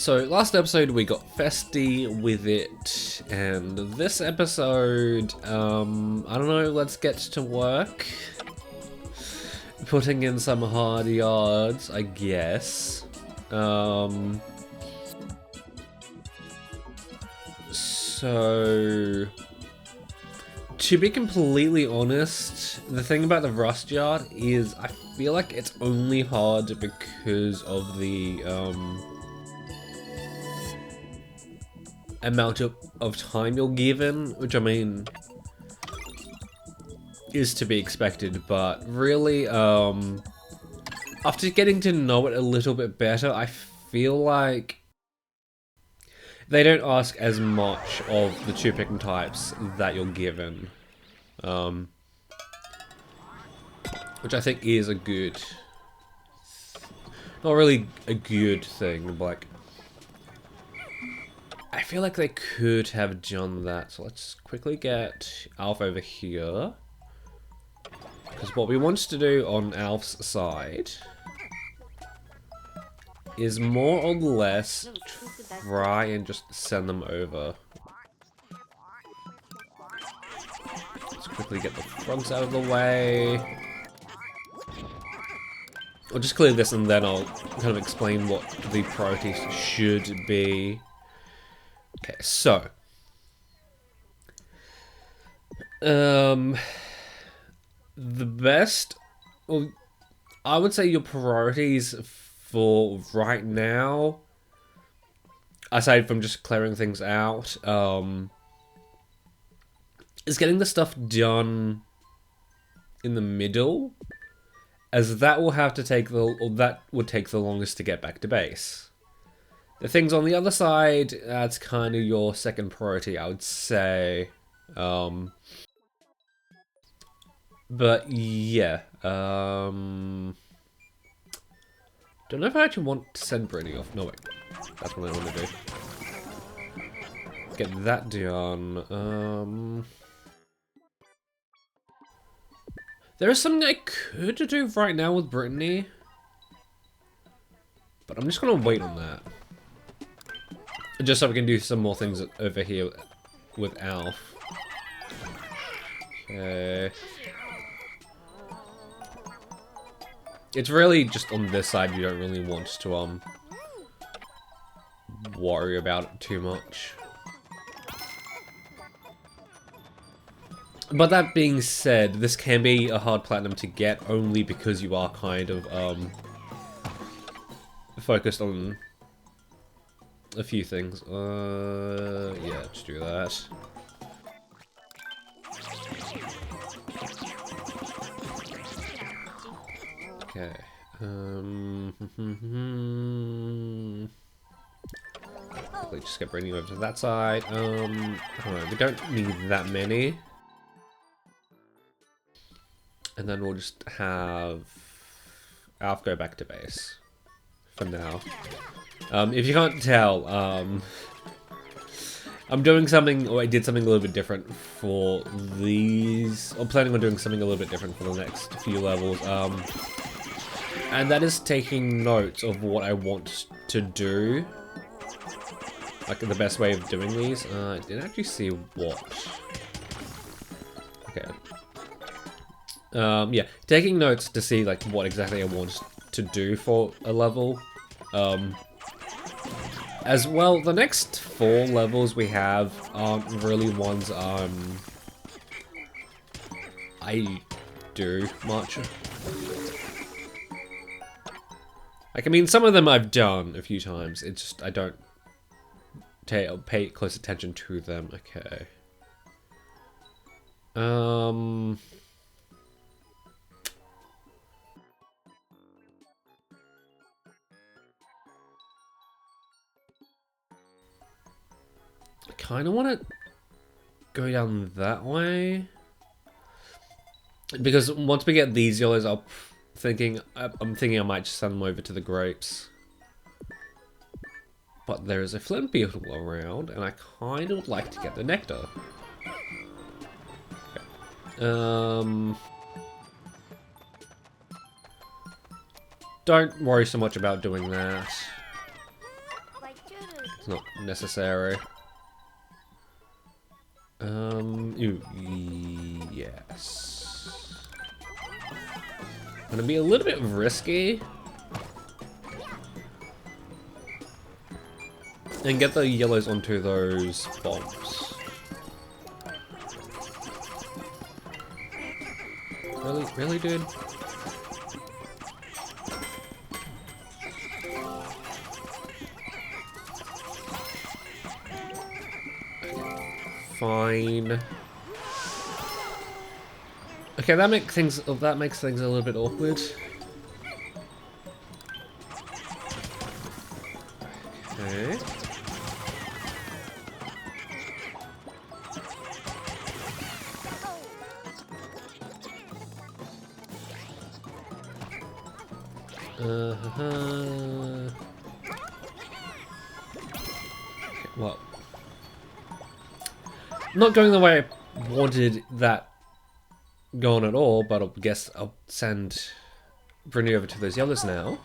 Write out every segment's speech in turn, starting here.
So last episode we got festy with it, and this episode, I don't know, let's get to work. Putting in some hard yards, I guess. So, to be completely honest, the thing about the Rustyard is I feel like it's only hard because of the amount of time you're given, which I mean is to be expected, but really after getting to know it a little bit better, I feel like they don't ask as much of the two Pikmin types that you're given, which I think is a good, not really a good thing, but like, I feel like they could have done that. So let's quickly get Alf over here, because what we want to do on Alf's side is more or less try and just send them over. Let's quickly get the frogs out of the way. I'll just clear this and then I'll kind of explain what the priorities should be. Okay, so the best, well, I would say your priorities for right now, aside from just clearing things out, is getting the stuff done in the middle, as that will have to take that would take the longest to get back to base. The things on the other side, that's kind of your second priority, I would say. But yeah, don't know if I actually want to send Brittany off. No, wait, that's what I want to do. Get that done. There is something I could do right now with Brittany, but I'm just gonna wait on that. Just so we can do some more things over here with Alf. Okay. It's really just on this side you don't really want to worry about it too much. But that being said, this can be a hard platinum to get only because you are kind of focused on a few things. Yeah, let's do that. Okay. Quickly just get bringing over to that side. I don't know, we don't need that many. And then we'll just have Alf go back to base for now. If you can't tell, I'm doing something, or I did something a little bit different for these, or planning on doing something a little bit different for the next few levels. And that is taking notes of what I want to do. Like the best way of doing these. I didn't actually see what. Okay. Yeah, taking notes to see like what exactly I want to do for a level. As well, the next 4 levels we have aren't really ones I do much. Like, I mean, some of them I've done a few times. It's just I don't pay close attention to them. Okay. I kind of want to go down that way, because once we get these yellows, I'm thinking I might just send them over to the grapes. But there is a flint beetle around, and I kind of would like to get the nectar. Okay. Don't worry so much about doing that. It's not necessary. Yes. Gonna be a little bit risky. And get the yellows onto those bombs. Really? Really, dude? Fine. Okay, that makes things a little bit awkward. Okay. Well, not going the way I wanted that going at all, but I guess I'll send Brynny over to those yellows now.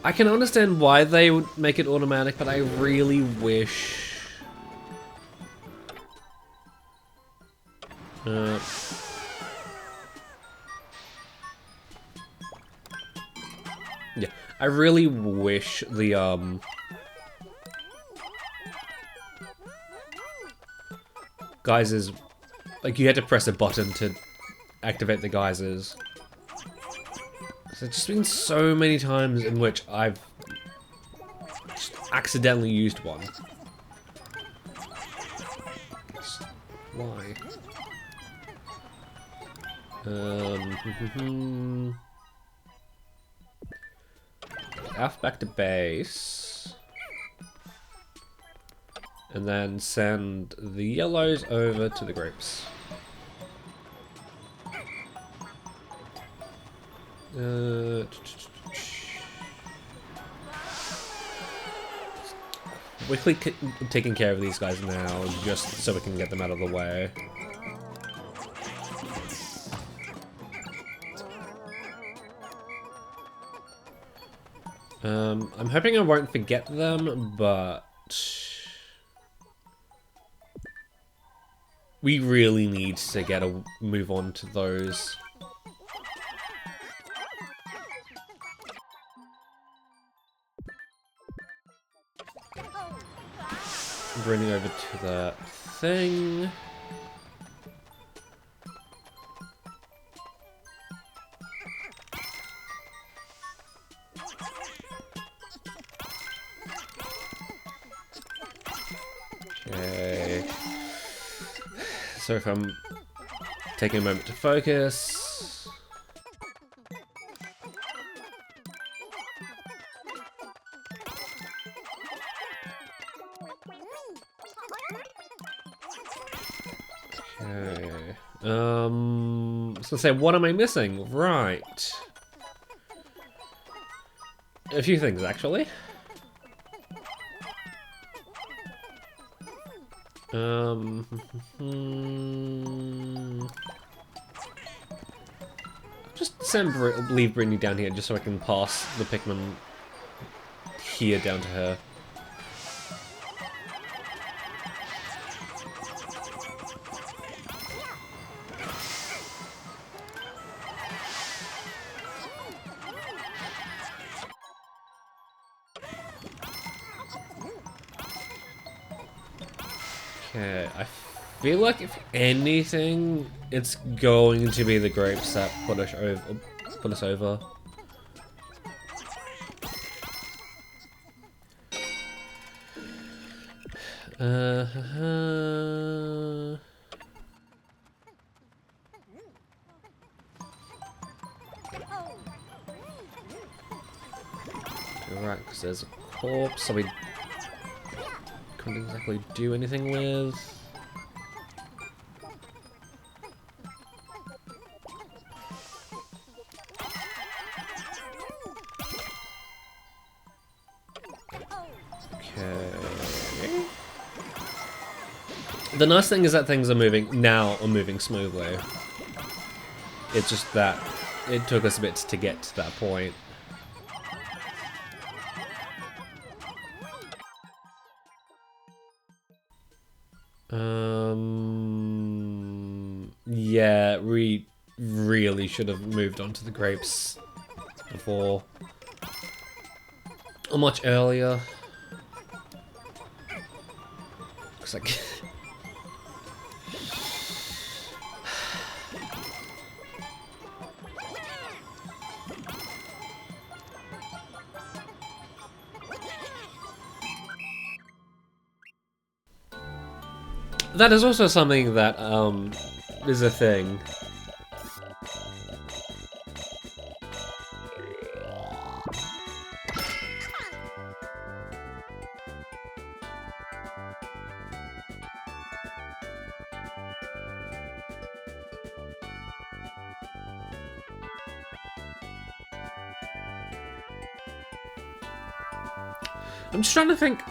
I can understand why they would make it automatic, but I really wish... yeah, I really wish the geysers, like you had to press a button to activate the geysers. There's just been so many times in which I've just accidentally used one. Why? Alpha back to base. And then send the yellows over to the grapes. Quickly taking care of these guys now, just so we can get them out of the way. I'm hoping I won't forget them, but we really need to get a move on to those. Running over to that thing. Okay. So if I'm taking a moment to focus. Okay. So say, what am I missing? Right. A few things, actually. Just leave Brynny down here just so I can pass the Pikmin here down to her. Okay, I feel like if anything, it's going to be the grapes that put us over. Right, because there's a corpse, so we couldn't exactly do anything with. Okay. The nice thing is that things are moving smoothly. It's just that it took us a bit to get to that point. Yeah, we really should have moved on to the grapes before. Or much earlier. Looks like... That is also something that, is a thing. I'm just trying to think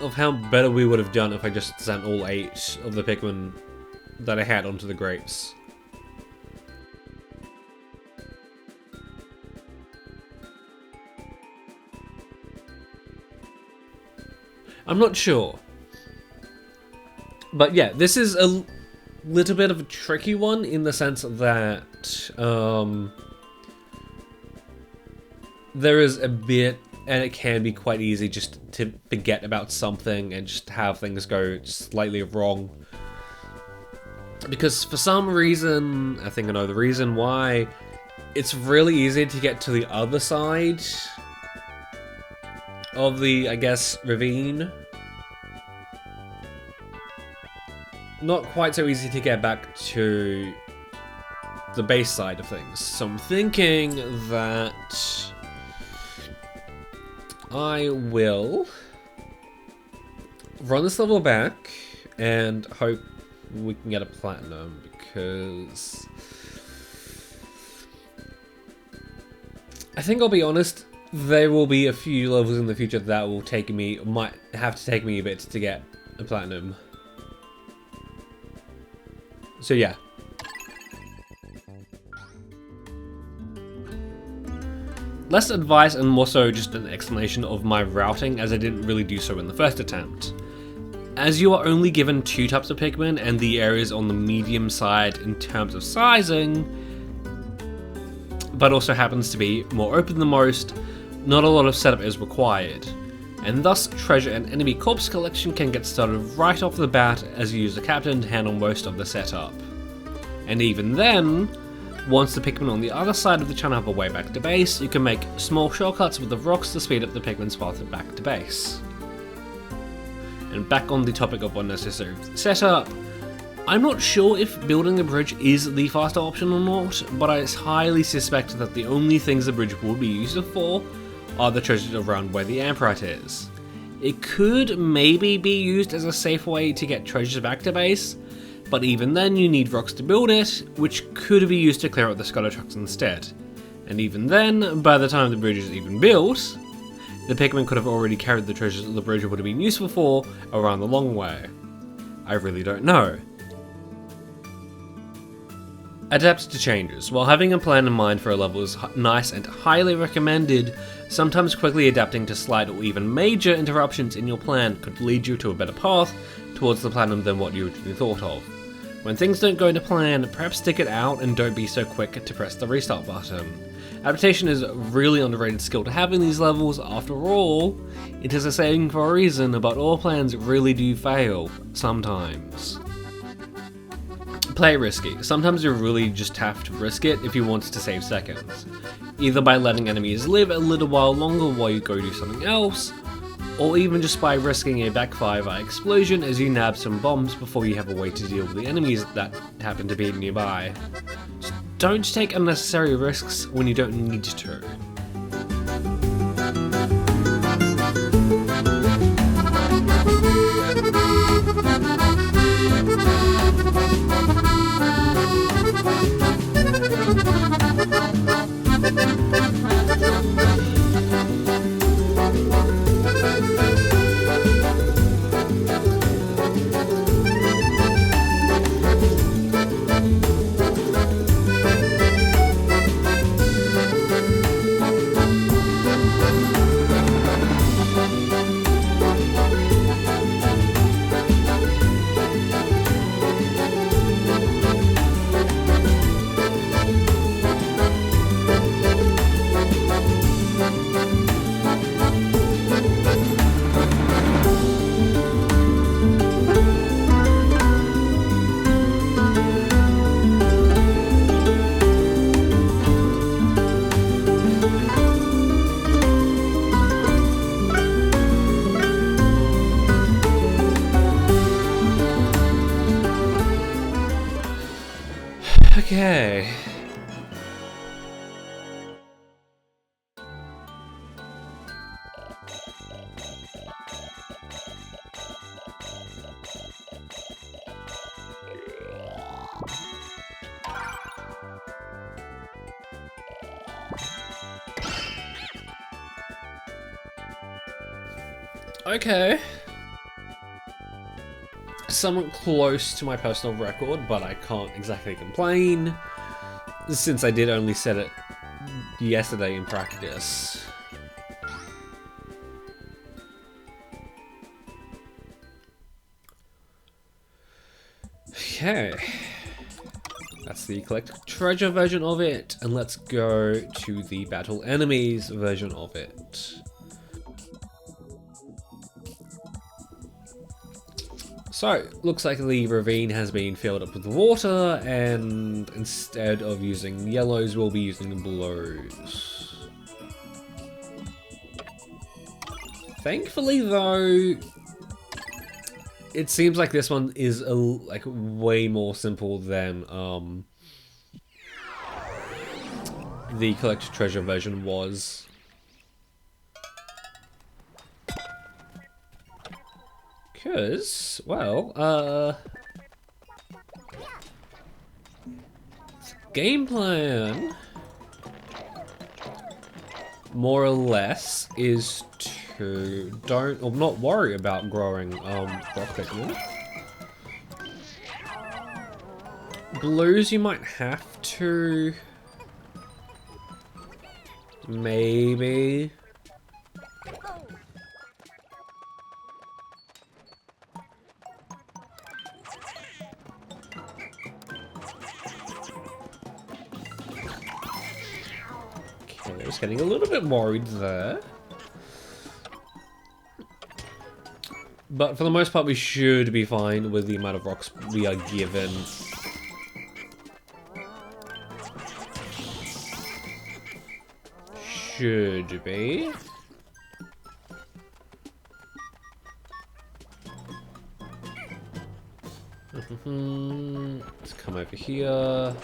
of how better we would have done if I just sent all 8 of the Pikmin that I had onto the grapes. I'm not sure. But yeah, this is a little bit of a tricky one in the sense that there is a bit, and it can be quite easy just to forget about something and just have things go slightly wrong. Because for some reason, I think I know the reason why, it's really easy to get to the other side of the, I guess, ravine. Not quite so easy to get back to the base side of things. So I'm thinking that I will run this level back and hope we can get a platinum, because I think, I'll be honest, there will be a few levels in the future that will take me, might have to take me a bit to get a platinum. So yeah. Less advice and more so just an explanation of my routing, as I didn't really do so in the first attempt. As you are only given 2 types of Pikmin, and the areas on the medium side in terms of sizing, but also happens to be more open than most, not a lot of setup is required. And thus, treasure and enemy corpse collection can get started right off the bat as you use the captain to handle most of the setup. And even then, once the Pikmin on the other side of the channel have a way back to base, you can make small shortcuts with the rocks to speed up the Pikmin's path back to base. And back on the topic of unnecessary setup, I'm not sure if building a bridge is the faster option or not, but I highly suspect that the only things the bridge will be used for are the treasures around where the Amperite is. It could maybe be used as a safe way to get treasures back to base, but even then you need rocks to build it, which could be used to clear out the Scuttle trucks instead. And even then, by the time the bridge is even built, the Pikmin could have already carried the treasures that the bridge would have been useful for around the long way. I really don't know. Adapt to changes. While having a plan in mind for a level is nice and highly recommended, sometimes quickly adapting to slight or even major interruptions in your plan could lead you to a better path towards the platinum than what you originally thought of. When things don't go to plan, perhaps stick it out and don't be so quick to press the restart button. Adaptation is a really underrated skill to have in these levels. After all, it is a saying for a reason, but all plans really do fail, sometimes. Play risky. Sometimes you really just have to risk it if you want to save seconds. Either by letting enemies live a little while longer while you go do something else, or even just by risking a backfire by explosion as you nab some bombs before you have a way to deal with the enemies that happen to be nearby. Just don't take unnecessary risks when you don't need to. Okay. Somewhat close to my personal record, but I can't exactly complain, since I did only set it yesterday in practice. Okay. That's the collect treasure version of it, and let's go to the battle enemies version of it. So, looks like the ravine has been filled up with water, and instead of using yellows, we'll be using blues. Thankfully though, it seems like this one is like way more simple than the collect treasure version was. Because, well, game plan, more or less, is to not worry about growing rock Pikmin. Blues, you might have to, maybe. Okay, I was getting a little bit worried there. But for the most part, we should be fine with the amount of rocks we are given. Should be. Let's come over here.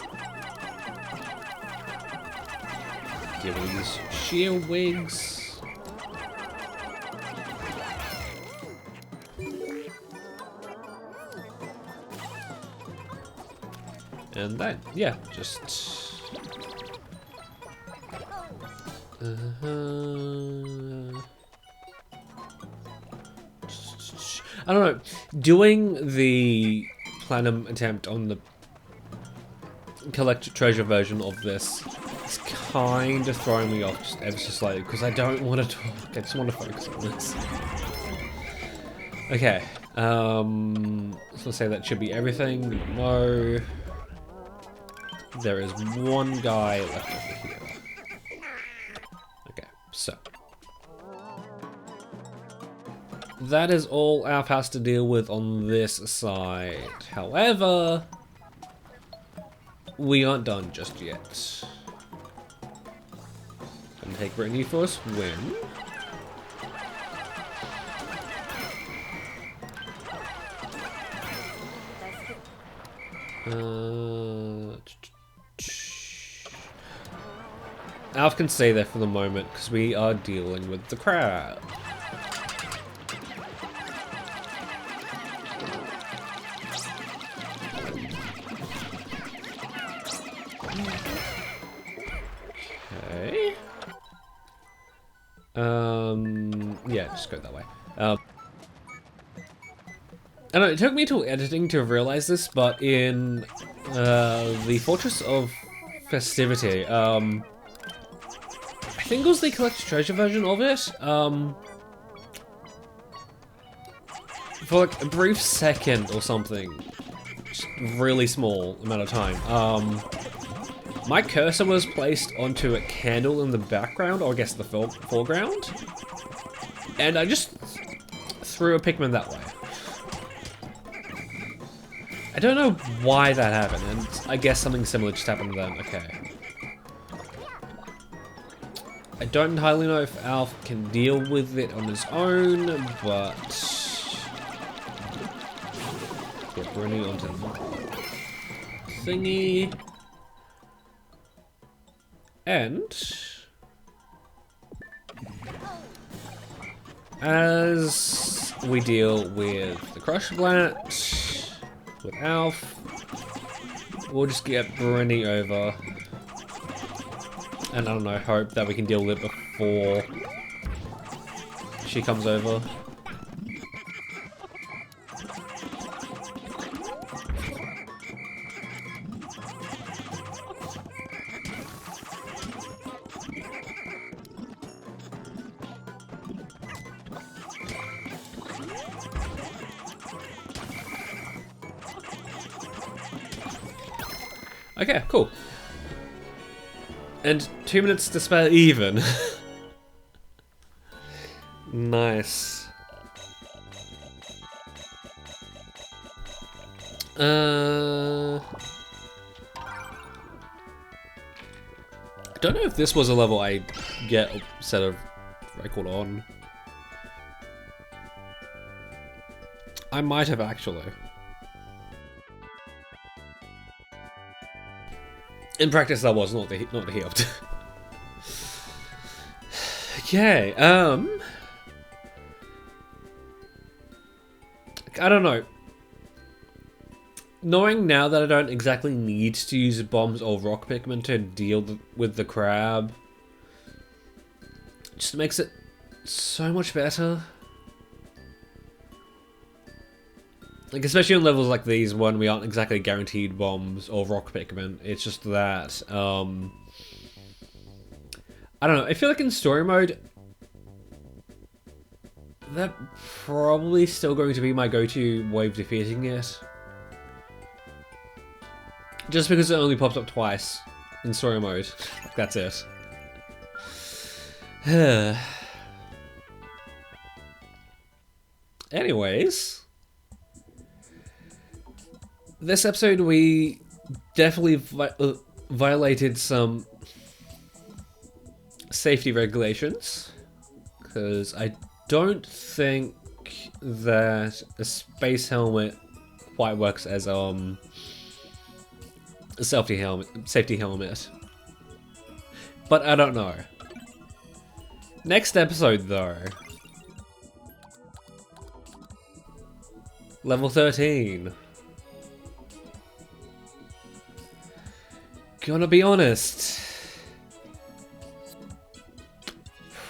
Give these sheer wigs. And that, yeah, just... I don't know, doing the platinum attempt on the collect treasure version of this is kind of throwing me off just ever so slightly, because I don't want to talk, I just want to focus on this. Okay, so let's say that should be everything. No. There is one guy left over here. Okay, so. That is all Alf has to deal with on this side. However, we aren't done just yet. Gonna take Brittany for a swim. Alf can stay there for the moment because we are dealing with the crab. Okay. Yeah, just go that way. I don't know, it took me till editing to realize this, but in the Fortress of Festivity, I think it was the collect treasure version of it, for like a brief second or something, just really small amount of time, my cursor was placed onto a candle in the background, or I guess the foreground, and I just threw a Pikmin that way. I don't know why that happened, and I guess something similar just happened then. Okay. I don't entirely know if Alf can deal with it on his own, but... Get running onto the thingy. And... as we deal with the Crush Blat, with Alf, we'll just get Brenny over, and I don't know, hope that we can deal with it before she comes over. Okay, cool. And 2 minutes to spare even. Nice. I don't know if this was a level I get a set of record on. I might have actually. In practice, that was not the healed. Okay. I don't know. Knowing now that I don't exactly need to use bombs or rock Pikmin to deal with the crab, just makes it so much better. Like, especially on levels like these when we aren't exactly guaranteed bombs or rock Pikmin, it's just that, I don't know, I feel like in story mode, that's probably still going to be my go-to way of defeating it. Just because it only pops up twice in story mode. That's it. Anyways. This episode we definitely violated some safety regulations. Because I don't think that a space helmet quite works as a safety helmet. But I don't know. Next episode though. Level 13. Gonna be honest.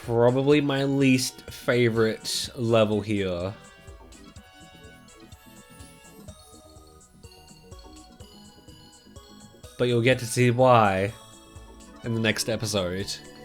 Probably my least favorite level here. But you'll get to see why in the next episode.